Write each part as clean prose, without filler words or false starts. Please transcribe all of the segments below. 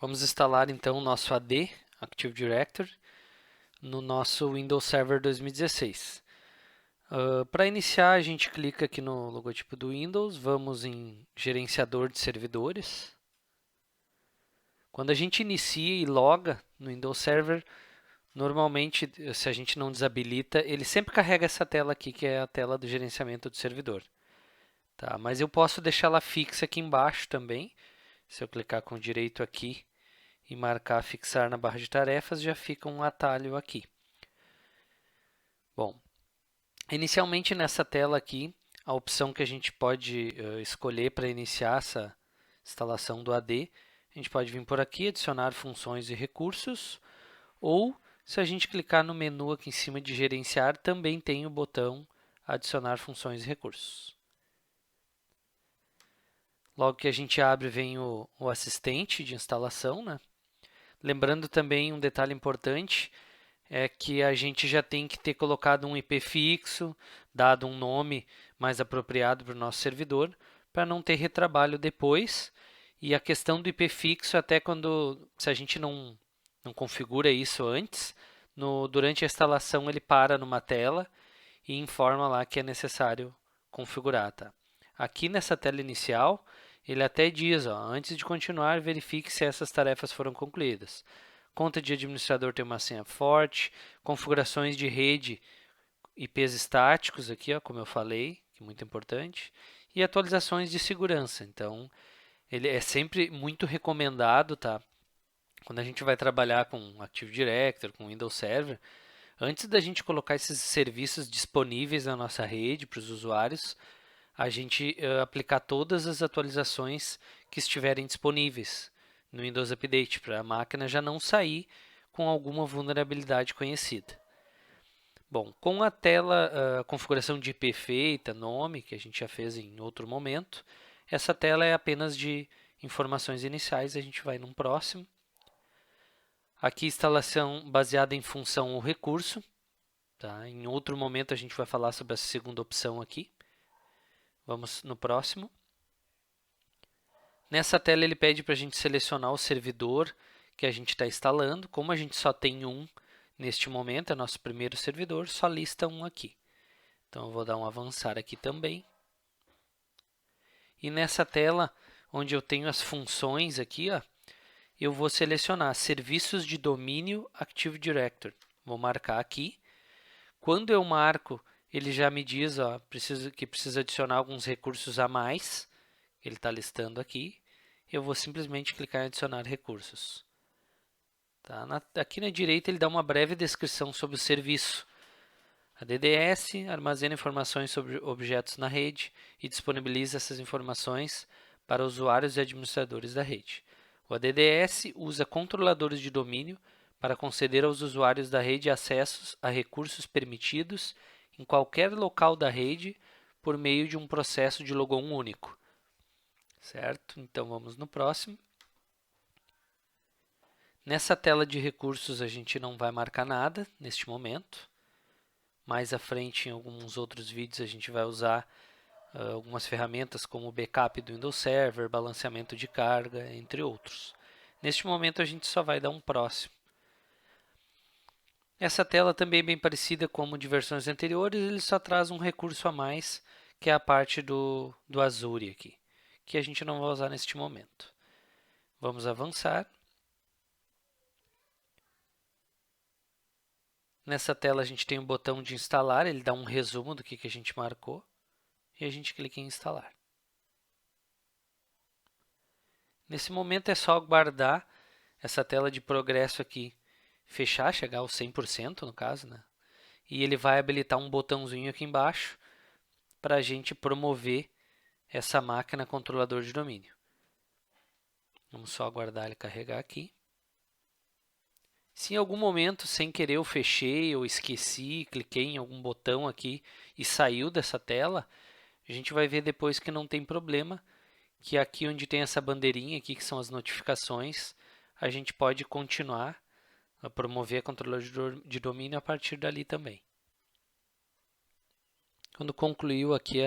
Vamos instalar então o nosso AD, Active Directory, no nosso Windows Server 2016. Para iniciar, a gente clica aqui no logotipo do Windows, vamos em Gerenciador de Servidores. Quando a gente inicia e loga no Windows Server, normalmente, se a gente não desabilita, ele sempre carrega essa tela aqui, que é a tela do gerenciamento do servidor. Tá? Mas eu posso deixar ela fixa aqui embaixo também. Se eu clicar com direito aqui e marcar fixar na barra de tarefas, já fica um atalho aqui. Bom, inicialmente nessa tela aqui, a opção que a gente pode escolher para iniciar essa instalação do AD, a gente pode vir por aqui, adicionar funções e recursos, ou se a gente clicar no menu aqui em cima de gerenciar, também tem o botão adicionar funções e recursos. Logo que a gente abre, vem o assistente de instalação, né? Lembrando também um detalhe importante, é que a gente já tem que ter colocado um IP fixo, dado um nome mais apropriado para o nosso servidor, para não ter retrabalho depois. E a questão do IP fixo, até quando, se a gente não configura isso antes, durante a instalação ele para numa tela e informa lá que é necessário configurar. Tá? Aqui nessa tela inicial, ele até diz, ó, antes de continuar, verifique se essas tarefas foram concluídas. Conta de administrador tem uma senha forte, configurações de rede, IPs estáticos aqui, ó, como eu falei, que é muito importante, e atualizações de segurança. Então, ele é sempre muito recomendado, tá? Quando a gente vai trabalhar com Active Directory, com Windows Server, antes da gente colocar esses serviços disponíveis na nossa rede para os usuários, a gente aplicar todas as atualizações que estiverem disponíveis no Windows Update, para a máquina já não sair com alguma vulnerabilidade conhecida. Bom, com a tela configuração de IP feita, nome, que a gente já fez em outro momento, essa tela é apenas de informações iniciais, a gente vai num próximo. Aqui, instalação baseada em função ou recurso. Tá? Em outro momento, a gente vai falar sobre essa segunda opção aqui. Vamos no próximo. Nessa tela, ele pede para a gente selecionar o servidor que a gente está instalando. Como a gente só tem um neste momento, é nosso primeiro servidor, só lista um aqui. Então, eu vou dar um avançar aqui também. E nessa tela, onde eu tenho as funções aqui, ó, eu vou selecionar Serviços de Domínio Active Directory. Vou marcar aqui. Quando eu marco, ele já me diz ó, que precisa adicionar alguns recursos a mais. Ele está listando aqui. Eu vou simplesmente clicar em adicionar recursos. Tá? Aqui na direita ele dá uma breve descrição sobre o serviço. A DDS armazena informações sobre objetos na rede e disponibiliza essas informações para usuários e administradores da rede. O ADDS usa controladores de domínio para conceder aos usuários da rede acessos a recursos permitidos em qualquer local da rede por meio de um processo de logon único. Certo? Então vamos no próximo. Nessa tela de recursos a gente não vai marcar nada neste momento. Mais à frente, em alguns outros vídeos, a gente vai usar algumas ferramentas como o backup do Windows Server, balanceamento de carga, entre outros. Neste momento, a gente só vai dar um próximo. Essa tela também é bem parecida como de versões anteriores, ele só traz um recurso a mais, que é a parte do Azure aqui, que a gente não vai usar neste momento. Vamos avançar. Nessa tela a gente tem o botão de instalar, ele dá um resumo do que a gente marcou e a gente clica em instalar. Nesse momento é só guardar essa tela de progresso aqui, fechar, chegar aos 100% no caso, né? E ele vai habilitar um botãozinho aqui embaixo para a gente promover essa máquina controlador de domínio. Vamos só aguardar ele carregar aqui. Se em algum momento, sem querer, eu fechei ou esqueci, cliquei em algum botão aqui e saiu dessa tela, a gente vai ver depois que não tem problema, que aqui onde tem essa bandeirinha aqui, que são as notificações, a gente pode continuar a promover a controlador de domínio a partir dali também. Quando concluiu aqui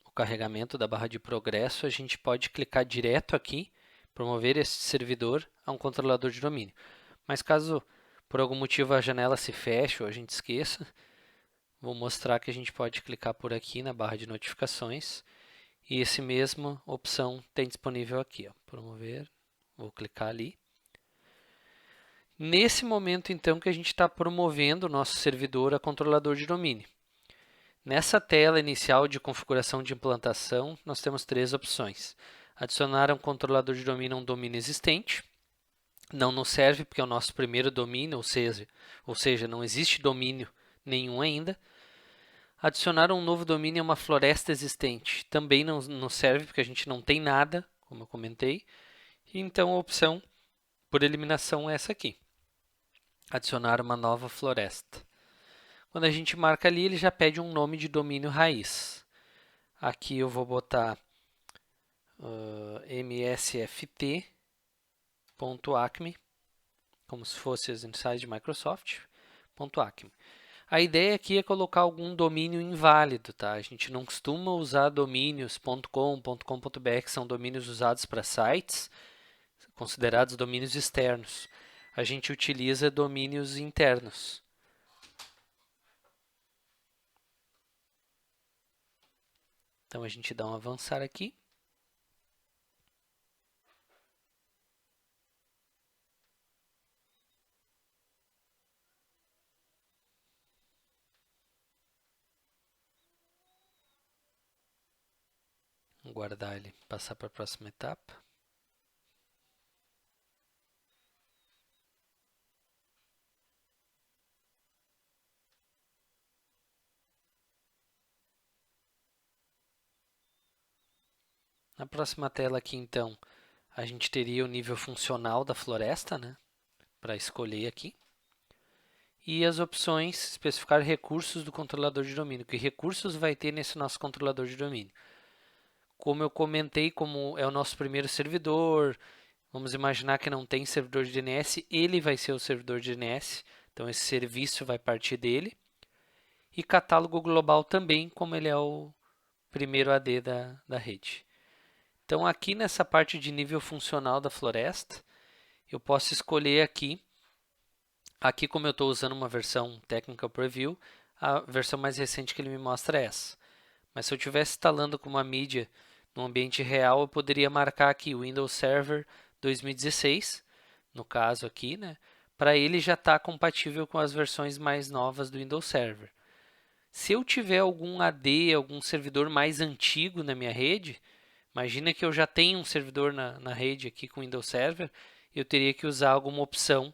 o carregamento da barra de progresso, a gente pode clicar direto aqui promover esse servidor a um controlador de domínio. Mas caso por algum motivo a janela se feche ou a gente esqueça, vou mostrar que a gente pode clicar por aqui na barra de notificações e essa mesma opção tem disponível aqui, ó, promover, vou clicar ali. Nesse momento então que a gente está promovendo o nosso servidor a controlador de domínio. Nessa tela inicial de configuração de implantação, nós temos 3 opções. Adicionar um controlador de domínio a um domínio existente. Não nos serve porque é o nosso primeiro domínio, ou seja, não existe domínio nenhum ainda. Adicionar um novo domínio a uma floresta existente. Também não nos serve porque a gente não tem nada, como eu comentei. E então a opção por eliminação é essa aqui. Adicionar uma nova floresta. Quando a gente marca ali, ele já pede um nome de domínio raiz. Aqui eu vou botar msft.acme, como se fosse as insights de Microsoft.acme. A ideia aqui é colocar algum domínio inválido, tá? A gente não costuma usar domínios .com, .com.br, que são domínios usados para sites, considerados domínios externos. A gente utiliza domínios internos. Então a gente dá um avançar aqui. Guardar ele, passar para a próxima etapa. Na próxima tela aqui, então, a gente teria o nível funcional da floresta, né, para escolher aqui. E as opções, especificar recursos do controlador de domínio. Que recursos vai ter nesse nosso controlador de domínio? Como eu comentei, como é o nosso primeiro servidor, vamos imaginar que não tem servidor de DNS, ele vai ser o servidor de DNS, então esse serviço vai partir dele. E catálogo global também, como ele é o primeiro AD da rede. Então aqui nessa parte de nível funcional da floresta, eu posso escolher aqui como eu estou usando uma versão Technical Preview, a versão mais recente que ele me mostra é essa. Mas se eu estivesse instalando com uma mídia no ambiente real, eu poderia marcar aqui o Windows Server 2016, no caso aqui, né? Para ele já estar compatível com as versões mais novas do Windows Server. Se eu tiver algum AD, algum servidor mais antigo na minha rede, imagina que eu já tenho um servidor na rede aqui com Windows Server, eu teria que usar alguma opção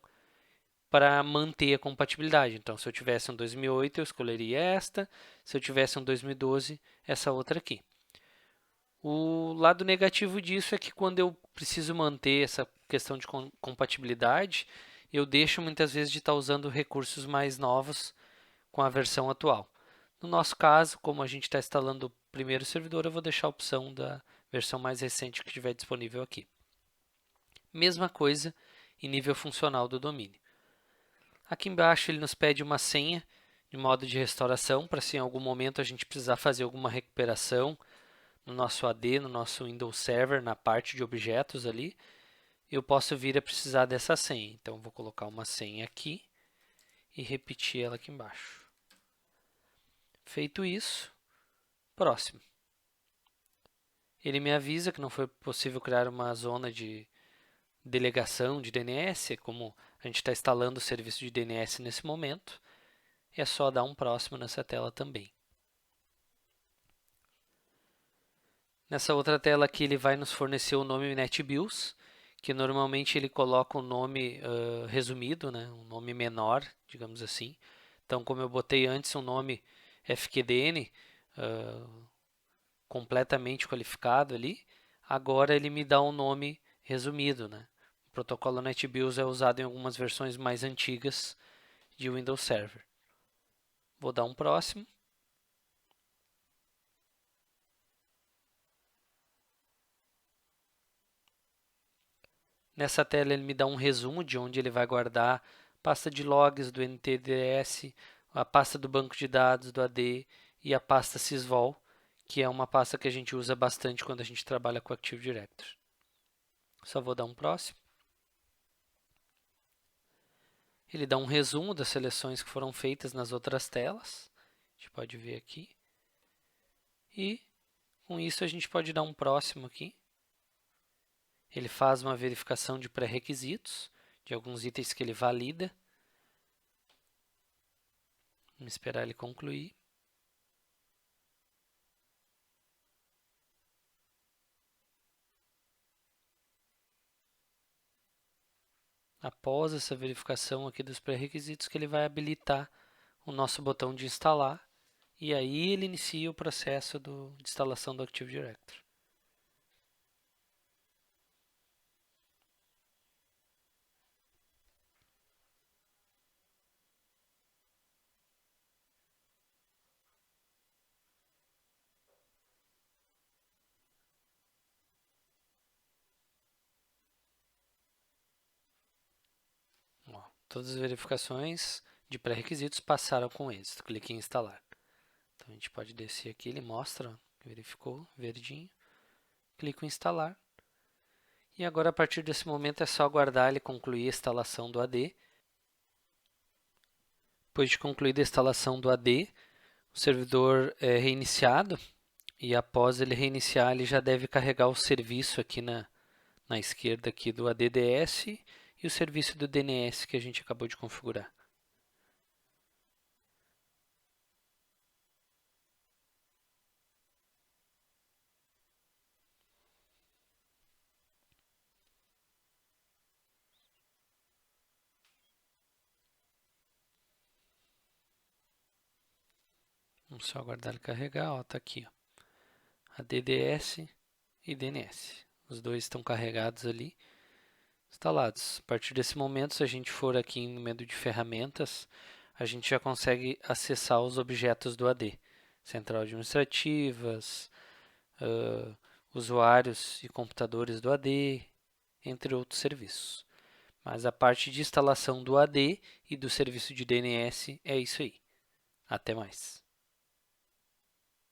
para manter a compatibilidade. Então, se eu tivesse um 2008, eu escolheria esta. Se eu tivesse um 2012, essa outra aqui. O lado negativo disso é que quando eu preciso manter essa questão de compatibilidade, eu deixo muitas vezes de estar usando recursos mais novos com a versão atual. No nosso caso, como a gente está instalando o primeiro servidor, eu vou deixar a opção da versão mais recente que estiver disponível aqui. Mesma coisa em nível funcional do domínio. Aqui embaixo ele nos pede uma senha de modo de restauração, para se em algum momento a gente precisar fazer alguma recuperação no nosso AD, no nosso Windows Server, na parte de objetos ali, eu posso vir a precisar dessa senha. Então, vou colocar uma senha aqui e repetir ela aqui embaixo. Feito isso, próximo. Ele me avisa que não foi possível criar uma zona de delegação de DNS, como a gente está instalando o serviço de DNS nesse momento. É só dar um próximo nessa tela também. Nessa outra tela aqui ele vai nos fornecer o nome NetBIOS, que normalmente ele coloca um nome resumido, né? Um nome menor, digamos assim. Então, como eu botei antes um nome FQDN, completamente qualificado ali, agora ele me dá um nome resumido, né? O protocolo NetBIOS é usado em algumas versões mais antigas de Windows Server. Vou dar um próximo. Nessa tela ele me dá um resumo de onde ele vai guardar a pasta de logs do NTDS, a pasta do banco de dados do AD e a pasta sysvol, que é uma pasta que a gente usa bastante quando a gente trabalha com Active Directory. Só vou dar um próximo. Ele dá um resumo das seleções que foram feitas nas outras telas. A gente pode ver aqui. E com isso a gente pode dar um próximo aqui. Ele faz uma verificação de pré-requisitos, de alguns itens que ele valida. Vamos esperar ele concluir. Após essa verificação aqui dos pré-requisitos, que ele vai habilitar o nosso botão de instalar, e aí ele inicia o processo de instalação do Active Directory. Ó, todas as verificações de pré-requisitos passaram com êxito. Clique em instalar. Então a gente pode descer aqui, ele mostra, ó, verificou, verdinho. Clico em instalar. E agora a partir desse momento é só aguardar ele concluir a instalação do AD. Depois de concluída a instalação do AD, o servidor é reiniciado e após ele reiniciar, ele já deve carregar o serviço aqui na esquerda aqui do ADDS e o serviço do DNS que a gente acabou de configurar. Vamos só aguardar ele carregar, está aqui, ó, ADDS e DNS. Os dois estão carregados ali, instalados. A partir desse momento, se a gente for aqui no menu de ferramentas, a gente já consegue acessar os objetos do AD. Central administrativas, usuários e computadores do AD, entre outros serviços. Mas a parte de instalação do AD e do serviço de DNS é isso aí. Até mais.